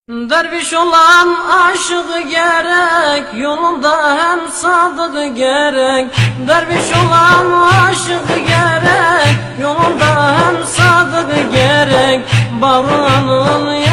Derviş olan aşık gerek, yolunda hem sadık gerek. Derviş olan aşık gerek, yolunda hem sadık gerek. Bağrının